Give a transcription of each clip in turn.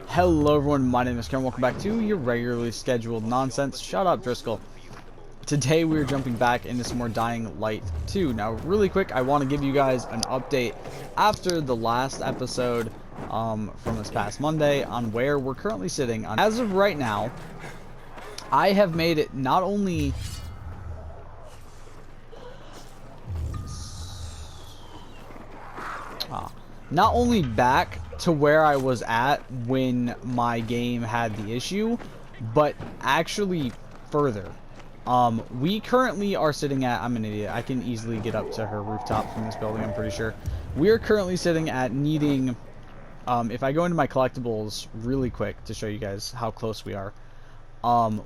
Hello everyone, my name is Karen. Welcome back to your regularly scheduled nonsense. Shut up, Driscoll. Today we're jumping back into some more Dying Light 2. Now, really quick, I want to give you guys an update after the last episode from this past Monday on where we're currently sitting. As of right now, I have made it not only back to where I was at when my game had the issue, but actually further. We currently are sitting at, I'm an idiot, I can easily get up to her rooftop from this building, I'm pretty sure. We are currently sitting at needing, if I go into my collectibles really quick to show you guys how close we are,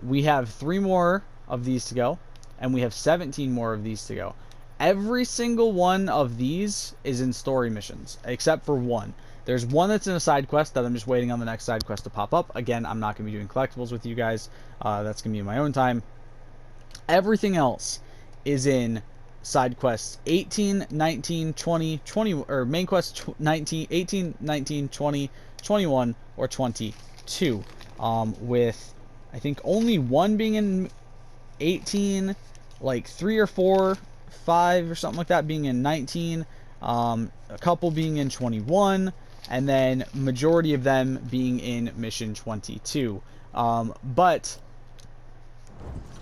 we have 3 more of these to go, and we have 17 more of these to go. Every single one of these is in story missions, except for one. There's one that's in a side quest that I'm just waiting on the next side quest to pop up. Again, I'm not going to be doing collectibles with you guys. That's going to be in my own time. Everything else is in side quests 18, 19, 20, 20, or main quest 19, 18, 19, 20, 21, or 22. With, I think, only one being in 18, like 3 or 4, 5 or something like that being in 19, a couple being in 21, and then majority of them being in mission 22. But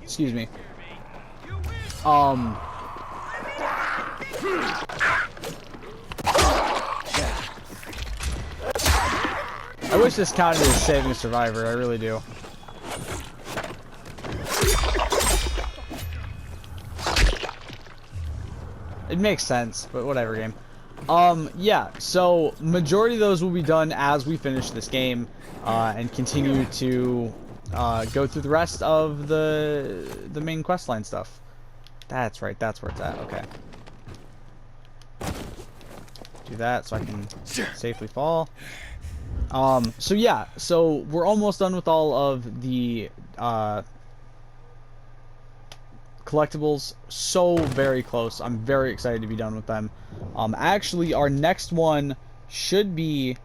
excuse me. I wish this counted as saving a survivor, I really do. It makes sense, but whatever, game. Yeah, so majority of those will be done as we finish this game, and continue to go through the rest of the main questline stuff. That's right, that's where it's at, okay. Do that so I can safely fall. So yeah, so we're almost done with all of the collectibles. So very close. I'm very excited to be done with them. Actually, our next one should be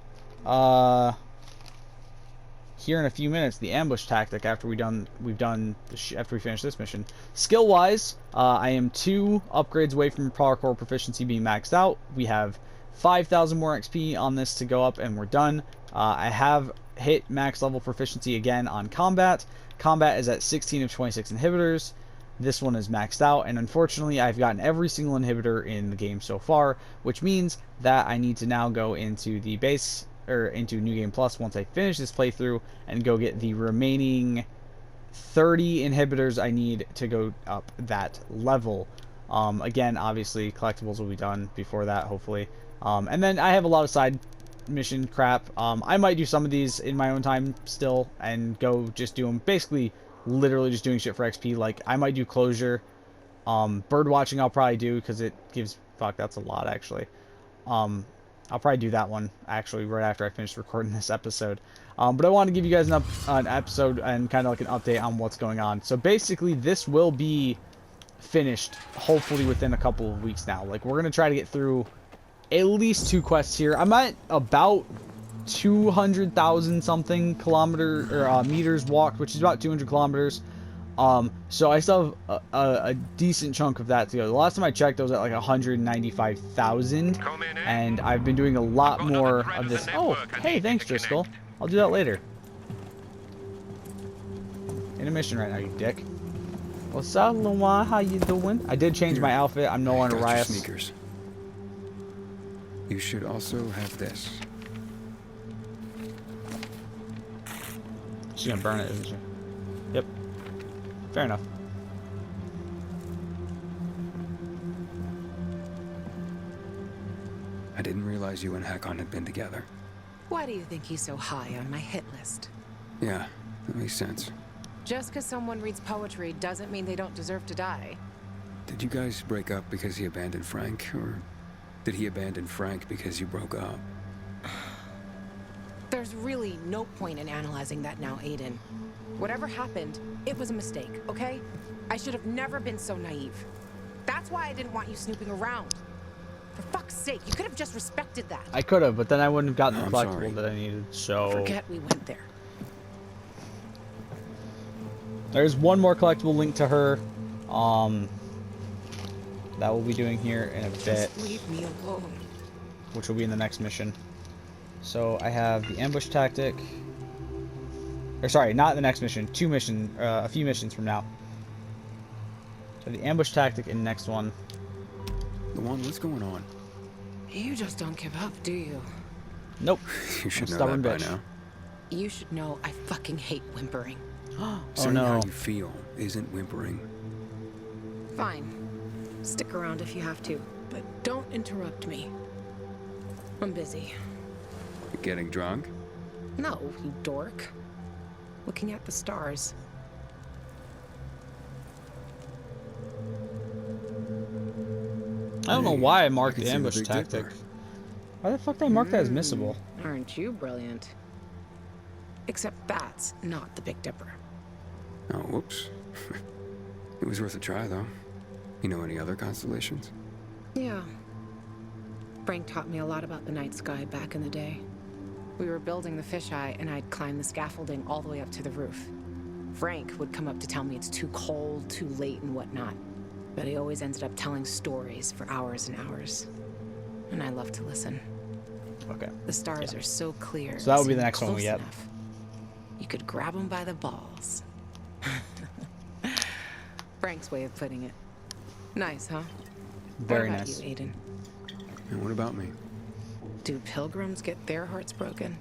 here in a few minutes. The ambush tactic after after we finish this mission. Skill wise, I am 2 upgrades away from parkour proficiency being maxed out. We have 5,000 more XP on this to go up, and we're done. I have hit max level proficiency again on combat. Combat is at 16 of 26 inhibitors. This one is maxed out, and unfortunately I've gotten every single inhibitor in the game so far, which means that I need to now go into the base, or into New Game Plus once I finish this playthrough, and go get the remaining 30 inhibitors I need to go up that level. Again, obviously collectibles will be done before that, hopefully. And then I have a lot of side mission crap. I might do some of these in my own time still, and go just do them basically literally just doing shit for XP. Like, I might do closure. Bird watching I'll probably do, because it gives, fuck, that's a lot actually. I'll probably do that one actually right after I finish recording this episode. But I want to give you guys an episode and kind of like an update on what's going on. So basically this will be finished hopefully within a couple of weeks now. Like, we're going to try to get through at least 2 quests here. I'm at about 200,000 something meters walked, which is about 200 kilometers. So I still have a decent chunk of that to go. The last time I checked, I was at like 195,000, and I've been doing a lot more of this. Oh, hey, thanks, Driscoll. I'll do that later. In a mission right now, you dick. What's up, Luan? How you doing? I did change my outfit. I'm no longer Rias. Sneakers. You should also have this. She's gonna burn it, isn't she? Yep. Fair enough. I didn't realize you and Hakon had been together. Why do you think he's so high on my hit list? Yeah, that makes sense. Just because someone reads poetry doesn't mean they don't deserve to die. Did you guys break up because he abandoned Frank, or did he abandon Frank because you broke up? There's really no point in analyzing that now, Aiden. Whatever happened, it was a mistake, okay? I should have never been so naive. That's why I didn't want you snooping around. For fuck's sake, you could have just respected that. I could have, but then I wouldn't have gotten the I'm collectible sorry. that I needed. So Forget we went there. there's one more collectible linked to her. That we'll be doing here in a bit, Just leave me alone. which will be in the next mission. So I have the ambush tactic. Or sorry, not the next mission. A few missions from now. So the ambush tactic in the next one. Luan, what's going on? You just don't give up, do you? Nope. You should know Stubborn that by bitch. now. You should know I fucking hate whimpering. Oh Saying no. how you feel isn't whimpering. Fine. Stick around if you have to, but don't interrupt me. I'm busy. You getting drunk? No, you dork. Looking at the stars. I don't know Hey, why I I marked can the see the ambush Big tactic. Dipper. Why the fuck did I mark that as missable? Aren't you brilliant? Except that's not the Big Dipper. Oh, whoops. It was worth a try, though. You know any other constellations? Yeah. Frank taught me a lot about the night sky back in the day. We were building the fisheye, and I'd climb the scaffolding all the way up to the roof. Frank would come up to tell me it's too cold, too late, and whatnot. But he always ended up telling stories for hours and hours. And I love to listen. Okay. The stars are so clear. So that would be seem the next one we close get. enough. You could grab them by the balls. Frank's way of putting it. Nice, huh? Very what about nice. you, Aiden? And what about me? Do pilgrims get their hearts broken?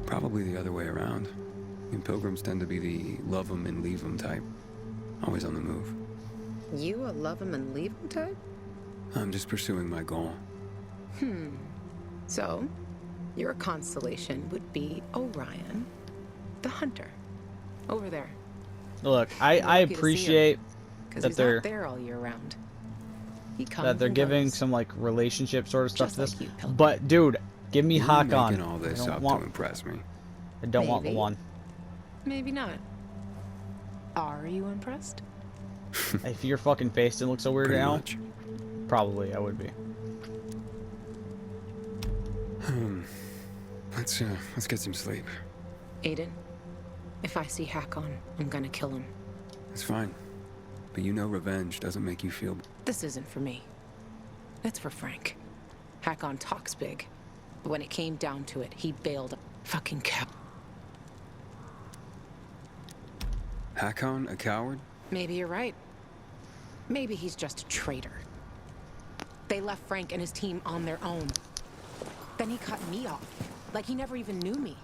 Probably the other way around. And pilgrims tend to be the love 'em and leave 'em type. Always on the move. You a love 'em and leave 'em type? I'm just pursuing my goal. So, your constellation would be Orion, the hunter. Over there. Look, You're I lucky to see him, appreciate Because that he's they're not there all year round. He comes that they're and giving goes. some like relationship sort of stuff Just to this. like you, Pilgrim. But dude, give me You're Hakan. making all this up to impress me. I don't want Maybe. Luan. Maybe not. Are you impressed? If your fucking face didn't look so weird Pretty now, much. probably I would be. Let's get some sleep. Aiden, if I see Hakon, I'm gonna kill him. It's fine. But you know revenge doesn't make you feel... This isn't for me. It's for Frank. Hakon talks big. But when it came down to it, he bailed. Fucking cow. Hakon, a coward? Maybe you're right. Maybe he's just a traitor. They left Frank and his team on their own. Then he cut me off, like he never even knew me.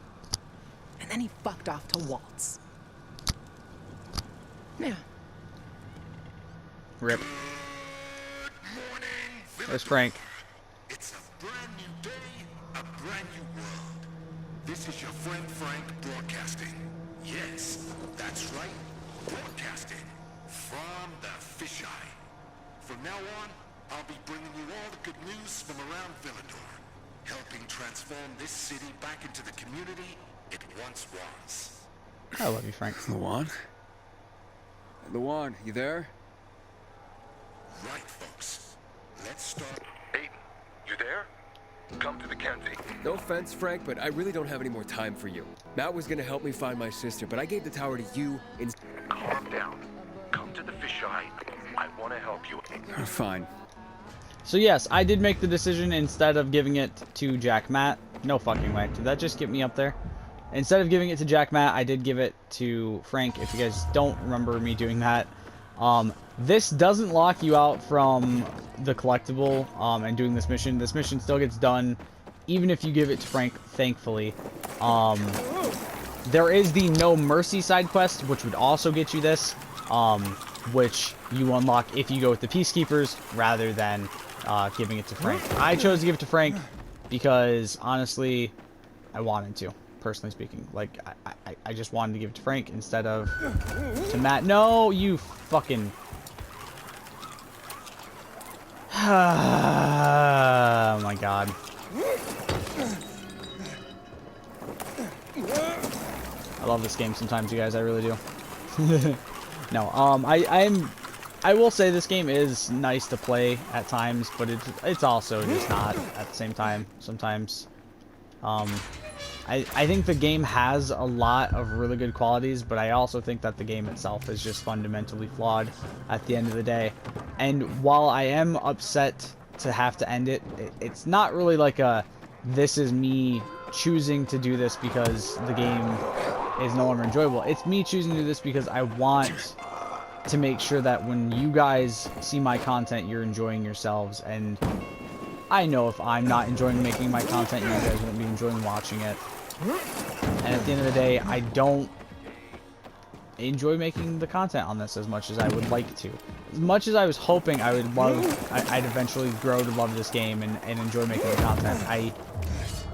And then he fucked off to Waltz. Yeah. Rip. There's Frank. It's a brand new day, a brand new world. This is your friend Frank broadcasting. Yes, that's right, broadcasting from the fisheye. From now on, I'll be bringing you all the good news from around Villador, helping transform this city back into the community it once was. I love you, Frank. Luan? Luan, you there? Right, folks. Let's start. Aiden, you there? Come to the Kenzie. No offense, Frank, but I really don't have any more time for you. Matt was gonna help me find my sister, but I gave the tower to you in... Calm down. Come to the fisheye. I want to help you. Fine. So yes, I did make the decision instead of giving it to Jack Matt. No fucking way. Did that just get me up there? Instead of giving it to Jack Matt, I did give it to Frank. If you guys don't remember me doing that, this doesn't lock you out from the collectible and doing this mission. This mission still gets done even if you give it to Frank, thankfully. There is the No Mercy side quest, which would also get you this, which you unlock if you go with the Peacekeepers rather than giving it to Frank. I chose to give it to Frank because, honestly, I wanted to, personally speaking. Like, I just wanted to give it to Frank instead of to Matt. No, you fucking... Oh my god. I love this game sometimes, you guys. I really do. No, I will say this game is nice to play at times, but it's also just not at the same time sometimes. I think the game has a lot of really good qualities, but I also think that the game itself is just fundamentally flawed at the end of the day. And while I am upset to have to end it, it's not really like a, this is me choosing to do this because the game is no longer enjoyable. It's me choosing to do this because I want to make sure that when you guys see my content, you're enjoying yourselves. And I know if I'm not enjoying making my content, you guys won't be enjoying watching it. And at the end of the day, I don't enjoy making the content on this as much as I would like to. As much as I was hoping I would love, I'd eventually grow to love this game and enjoy making the content,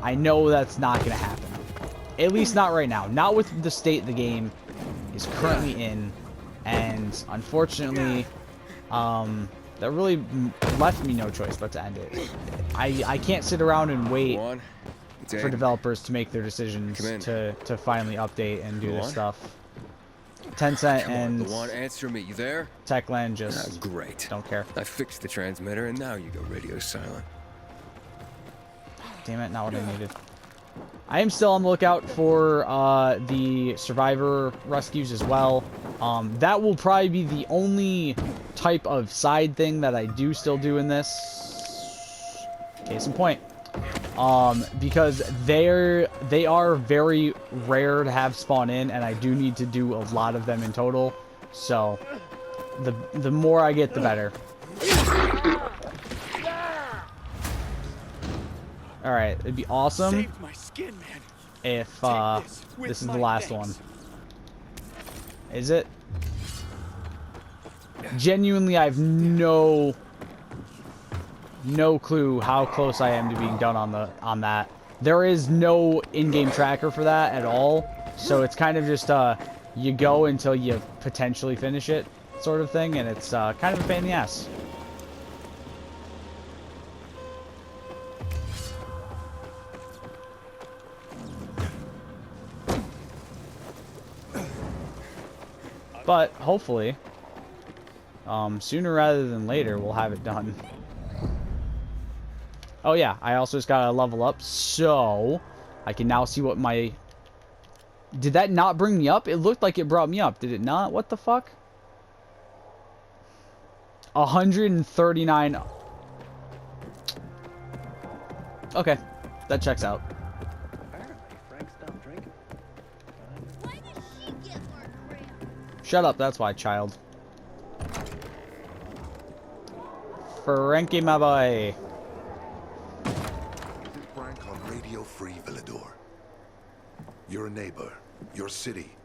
I know that's not going to happen. At least not right now. Not with the state the game is currently in. And unfortunately, that really left me no choice but to end it. I can't sit around and wait for developers to make their decisions to finally update and do this stuff. Tencent and answer me. You there? Techland just great. don't care. I fixed the transmitter, and now you go radio silent. Damn it, not what I needed. I am still on the lookout for the survivor rescues as well. That will probably be the only type of side thing that I do still do in this. Case in point. Because they are very rare to have spawn in, and I do need to do a lot of them in total. So the more I get, the better. Alright, it'd be awesome if this is the last one. Is it? Genuinely, I have no clue how close I am to being done on that. There is no in-game tracker for that at all, so it's kind of just you go until you potentially finish it sort of thing, and it's kind of a pain in the ass. But hopefully, sooner rather than later, we'll have it done. Oh yeah, I also just got to level up, so I can now see what my... Did that not bring me up? It looked like it brought me up. Did it not? What the fuck? 139. Okay, that checks out. Shut up, that's why, child. Frankie, my boy. This is Frank on Radio Free Villador. Your neighbor, your city,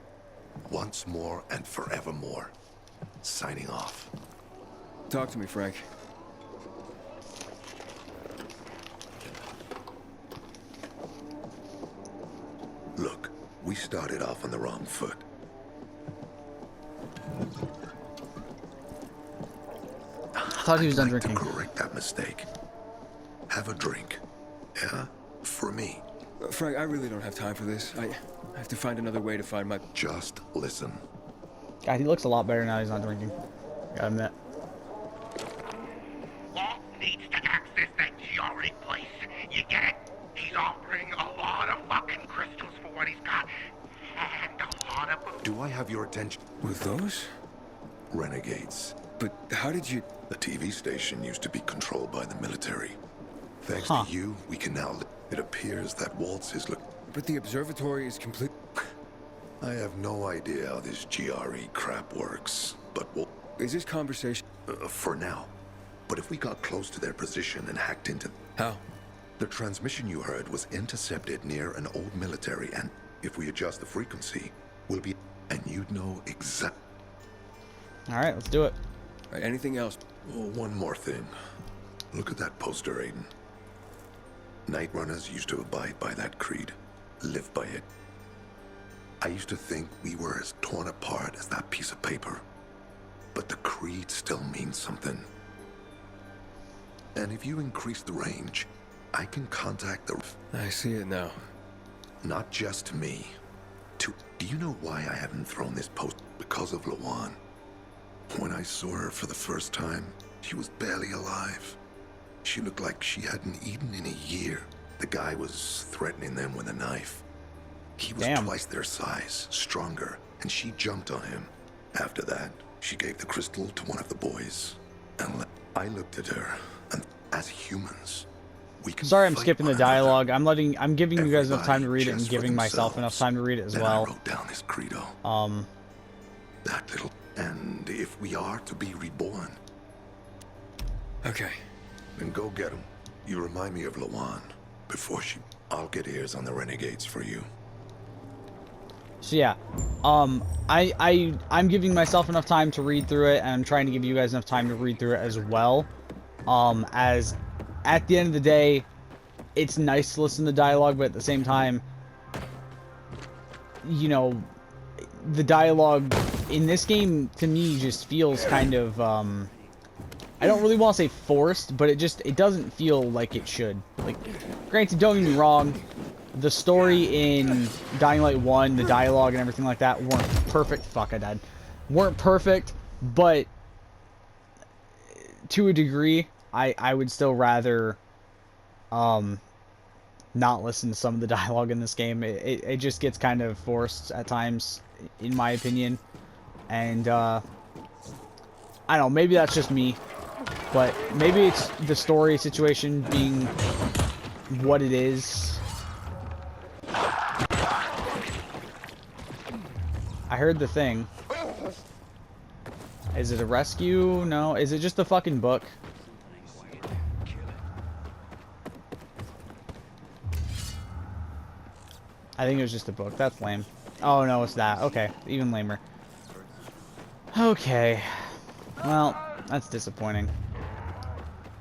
once more and forevermore. Signing off. Talk to me, Frank. Look, we started off on the wrong foot. I thought he was done drinking. To correct that mistake. Have a drink. Yeah? For me. Frank, I really don't have time for this. I have to find another way to find my... Just listen. God, he looks a lot better now he's not drinking. Gotta admit. Walt needs to access that GRE place. You get it? He's offering a lot of fucking crystals for what he's got. And a lot of... Do I have your attention? With those? Renegades. But how did you... The TV station used to be controlled by the military. Thanks to you, we can now... It appears that Waltz is But the observatory is complete... I have no idea how this GRE crap works, but we'll... Is this conversation... for now. But if we got close to their position and hacked into... How? The transmission you heard was intercepted near an old military, and if we adjust the frequency, we'll be... And you'd know exactly... Alright, let's do it. Right, anything else? Oh, one more thing. Look at that poster, Aiden. Night Runners used to abide by that creed. Live by it. I used to think we were as torn apart as that piece of paper. But the creed still means something. And if you increase the range, I can contact the... I see it now. Not just me. To Do you know why I haven't thrown this post? Because of Lawan. When I saw her for the first time, she was barely alive. She looked like she hadn't eaten in a year. The guy was threatening them with a knife. He was Damn. twice their size, stronger, and she jumped on him. After that, she gave the crystal to one of the boys. And I looked at her, and as humans, we can Sorry, I'm fight skipping the one another. dialogue. I'm giving you guys enough time to read it and Just for giving myself enough themselves. time to read it as Then well. I wrote down this credo. Um, That little... And if we are to be reborn, Okay. then go get him. You remind me of Lawan. Before she... I'll get ears on the renegades for you. so yeah, I'm giving myself enough time to read through it, and I'm trying to give you guys enough time to read through it as well. As at the end of the day, it's nice to listen to dialogue, but at the same time, you know, the dialogue in this game to me just feels kind of I don't really want to say forced, but it doesn't feel like it should. Like, granted, don't get me wrong, the story in Dying Light 1, the dialogue and everything like that weren't perfect. Fuck, I died. Weren't perfect, but to a degree, I would still rather not listen to some of the dialogue in this game. It just gets kind of forced at times, in my opinion. And I don't know, maybe that's just me, but maybe it's the story situation being what it is. I heard the thing. Is it a rescue? No. Is it just a fucking book? I think it was just a book. That's lame. Oh, no, it's that. Okay, even lamer. Okay. Well, that's disappointing.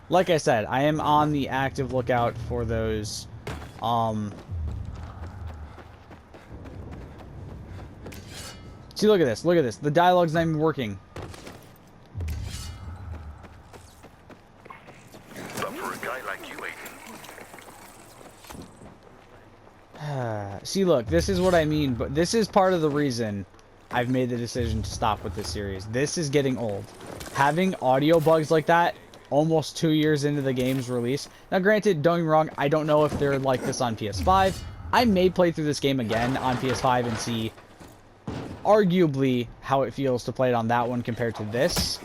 Like I said, I am on the active lookout for those, See, look at this. Look at this. The dialogue's not even working. But for a guy like you, Aiden, See, look, this is what I mean, but this is part of the reason I've made the decision to stop with this series. This is getting old. Having audio bugs like that almost 2 years into the game's release. Now, granted, don't get me wrong, I don't know if they're like this on PS5. I may play through this game again on PS5 and see arguably how it feels to play it on that one compared to this.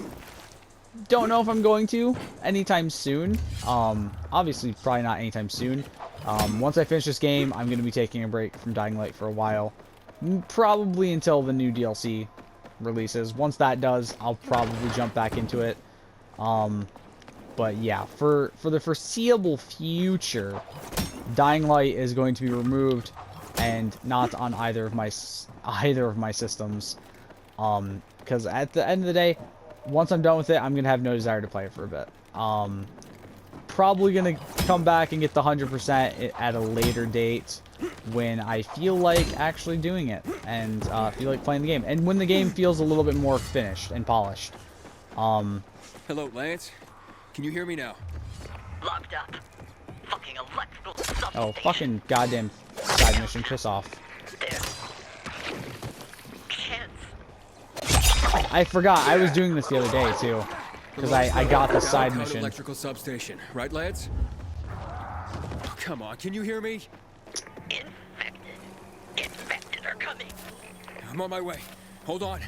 Don't know if I'm going to anytime soon. Obviously, probably not anytime soon. Once I finish this game, I'm going to be taking a break from Dying Light for a while. Probably until the new DLC releases. Once that does, I'll probably jump back into it. But yeah, for the foreseeable future, Dying Light is going to be removed and not on either of my systems. Because at the end of the day, once I'm done with it, I'm going to have no desire to play it for a bit. Probably going to come back and get the 100% at a later date when I feel like actually doing it and feel like playing the game. And when the game feels a little bit more finished and polished. Hello, Lance. Can you hear me now? Locked up. Fucking electrical substation. Oh, fucking goddamn side mission. Piss off. There. Kids. I forgot. I was doing this the other day, too. Because I got the side Downtown mission. Electrical substation, right, Lance? Oh, come on, can you hear me? Infected. Infected are coming. I'm on my way. Hold on.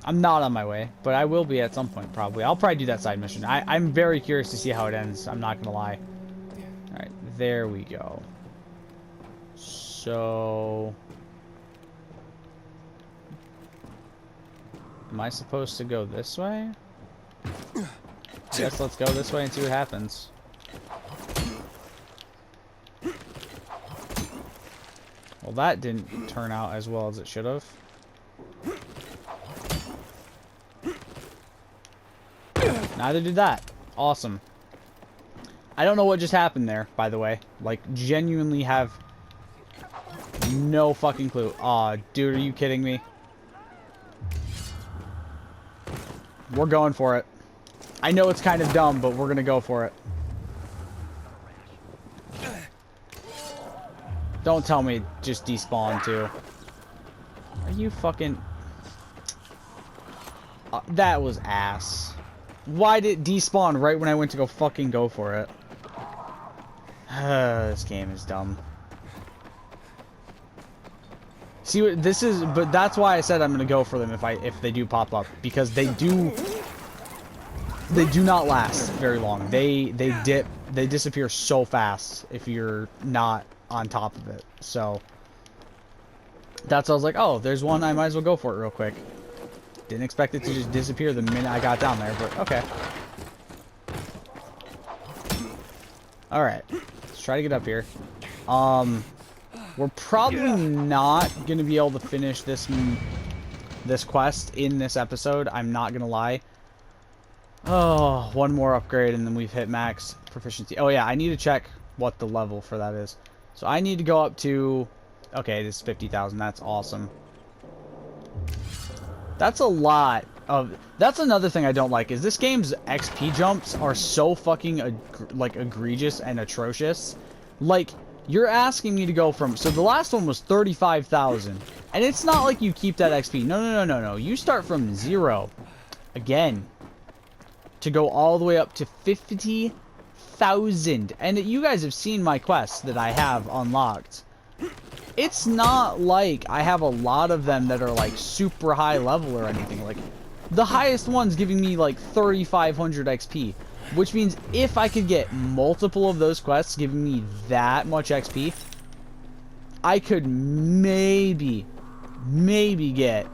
I'm not on my way, but I will be at some point, probably. I'll probably do that side mission. I'm very curious to see how it ends. I'm not going to lie. Alright, there we go. So... am I supposed to go this way? I guess let's go this way and see what happens. Well, that didn't turn out as well as it should have. Neither did that. Awesome. I don't know what just happened there, by the way. Like, genuinely have no fucking clue. Aw, dude, are you kidding me? We're going for it. I know it's kind of dumb, but we're gonna go for it. Don't tell me it just despawned too. you fucking... that was ass. Why did it despawn right when I went to go fucking go for it? This game is dumb. See what this is, but that's why I said I'm gonna go for them if they do pop up, because they do not last very long. They disappear so fast if you're not on top of it. So that's why I was like, oh, there's one, I might as well go for it real quick. Didn't expect it to just disappear the minute I got down there, but okay. Alright, let's try to get up here. We're probably not going to be able to finish this quest in this episode. I'm not going to lie. Oh, one more upgrade and then we've hit max proficiency. Oh yeah, I need to check what the level for that is. So I need to go up to... okay, this is 50,000. That's awesome. That's a lot of... that's another thing I don't like, is this game's XP jumps are so fucking like egregious and atrocious. Like, you're asking me to go from... so the last one was 35,000. And it's not like you keep that XP. No. You start from 0. Again. To go all the way up to 50,000. And you guys have seen my quests that I have unlocked. It's not like I have a lot of them that are like super high level or anything. Like, the highest one's giving me like 3,500 XP. Which means if I could get multiple of those quests giving me that much XP, I could maybe get...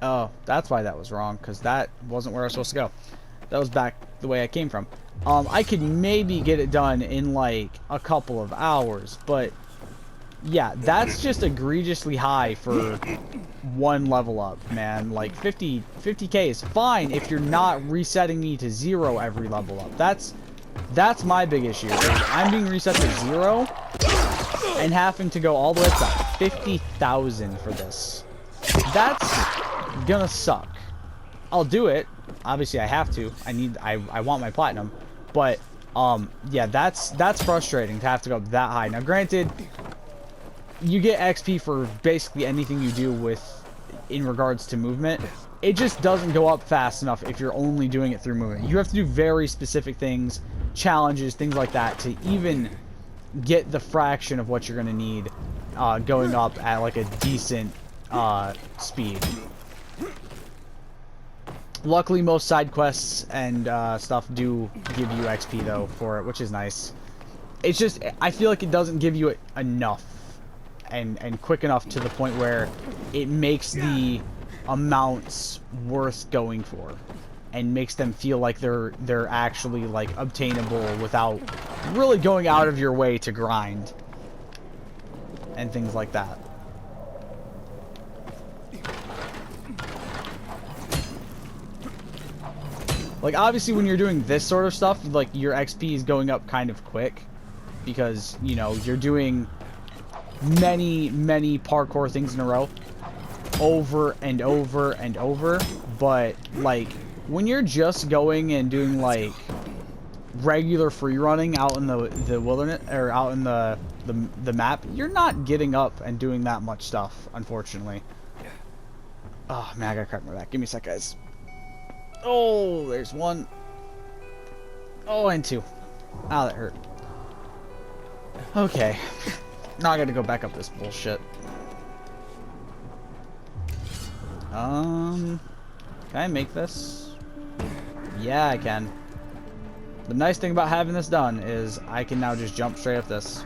oh, that's why that was wrong, because that wasn't where I was supposed to go. That was back the way I came from. I could maybe get it done in like a couple of hours, but yeah, that's just egregiously high for one level up, man. Like 50k is fine if you're not resetting me to 0 every level up. That's my big issue. I'm being reset to 0 and having to go all the way up to 50,000 for this. That's gonna suck. I'll do it. Obviously I have to. I want my platinum. But yeah, that's frustrating to have to go that high. Now granted, you get XP for basically anything you do in regards to movement. It just doesn't go up fast enough if you're only doing it through movement. You have to do very specific things, challenges, things like that, to even get the fraction of what you're going to need going up at like a decent speed. Luckily, most side quests and stuff do give you XP though for it, which is nice. It's just, I feel like it doesn't give you enough and quick enough to the point where it makes the amounts worth going for and makes them feel like they're actually like obtainable without really going out of your way to grind and things like that. Like, obviously when you're doing this sort of stuff, like, your XP is going up kind of quick because, you know, you're doing many parkour things in a row over and over and over. But like, when you're just going and doing like regular free running out in the wilderness or out in the map, you're not getting up and doing that much stuff, unfortunately. Oh man, I gotta crack my back. Give me a sec, guys. Oh, there's one. Oh, and two. Ow, that hurt. Okay. Now I gotta go back up this bullshit. Can I make this? Yeah, I can. The nice thing about having this done is I can now just jump straight up this.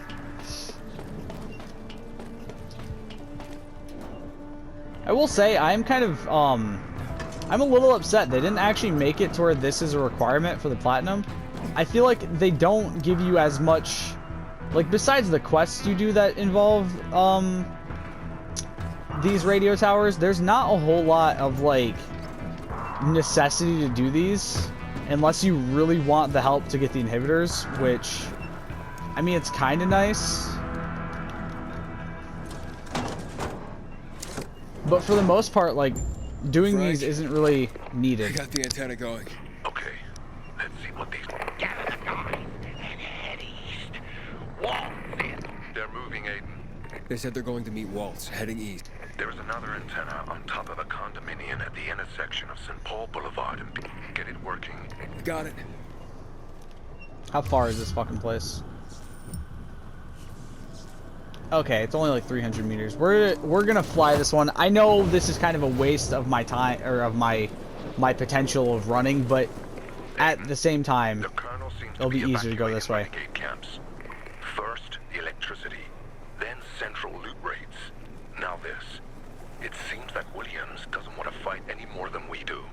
I will say, I'm kind of, I'm a little upset. They didn't actually make it to where this is a requirement for the platinum. I feel like they don't give you as much, like, besides the quests you do that involve, these radio towers, there's not a whole lot of, like, necessity to do these, unless you really want the help to get the inhibitors, which, I mean, it's kind of nice. But for the most part, like, doing these isn't really needed. I got the antenna going. Okay, let's see what these gather the guys and head east. Walls in. They're moving, Aiden. They said they're going to meet Waltz, heading east. There's another antenna on top of a condominium at the intersection of St. Paul Boulevard and get it working. Got it. How far is this fucking place? Okay, it's only like 300 meters. We're gonna fly this one. I know this is kind of a waste of my time, or of my potential of running, but at the same time, The Colonel seems it'll be easier to go evacuating this way. renegade camps. First, electricity, then central loot raids. Now this. It seems that Williams doesn't want to fight any more than we do.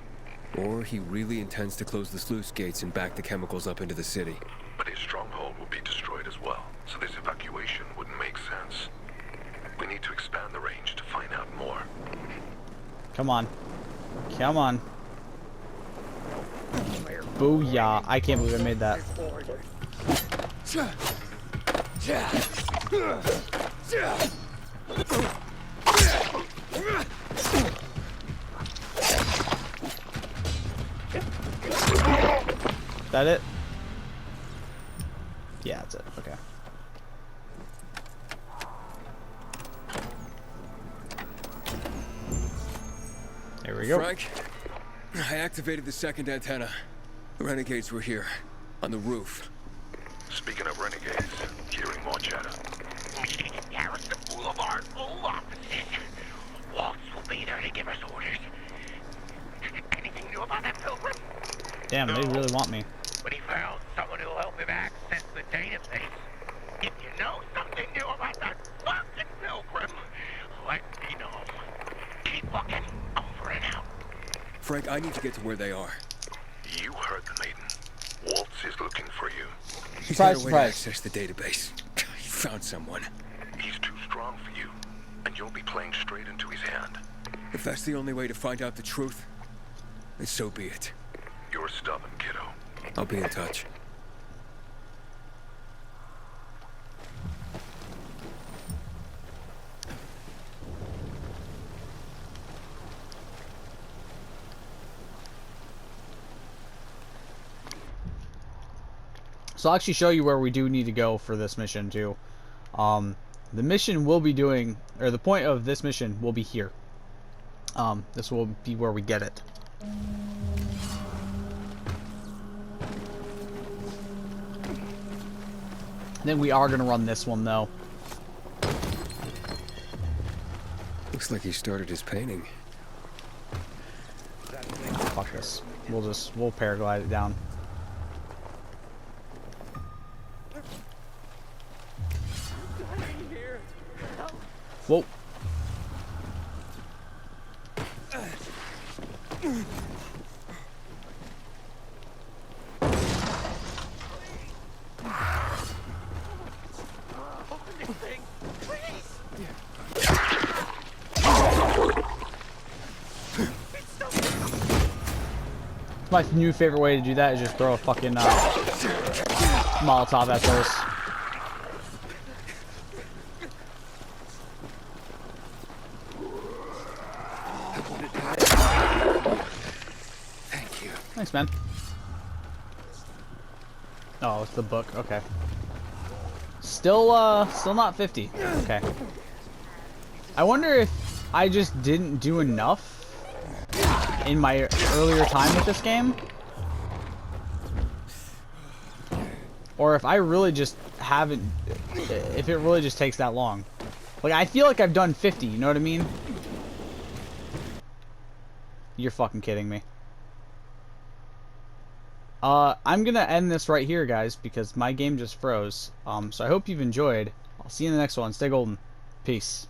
Or he really intends to close the sluice gates and back the chemicals up into the city. But his stronghold will be destroyed as well, so this evacuation wouldn't make sense. We need to expand the range to find out more. Come on. Come on. Booyah. I can't believe I made that. That it? Yeah, that's it. Okay. There we go. Frank, I activated the second antenna. The renegades were here, on the roof. Speaking of renegades, hearing more chatter. Garrison Boulevard, full opposition. Waltz will be there to give us orders. Anything new about that pilgrim? Damn, they really want me. But he found someone who'll help him access the database. If you know something new about that fucking pilgrim, let me know. Keep looking. Over and out. Frank, I need to get to where they are. You heard the maiden. Waltz is looking for you. He's Surprise, got a way to surprise. access the database. He found someone. He's too strong for you, and you'll be playing straight into his hand. If that's the only way to find out the truth, then so be it. You're stubborn, kiddo. I'll be in touch. So I'll actually show you where we do need to go for this mission too. The mission we'll be doing, or the point of this mission will be here. This will be where we get it. Then we are gonna run this one though. Looks like he started his painting. Fuck this. We'll paraglide it down. Whoa. My new favorite way to do that is just throw a fucking Molotov at those. Thank you. Thanks, man. Oh, it's the book. Okay. Still not 50. Okay. I wonder if I just didn't do enough in my earlier time with this game, or if I really just haven't, if it really just takes that long. Like, I feel like I've done 50, you know what I mean? You're fucking kidding me. I'm gonna end this right here, guys, because my game just froze. So I hope you've enjoyed. I'll see you in the next one. Stay golden. Peace.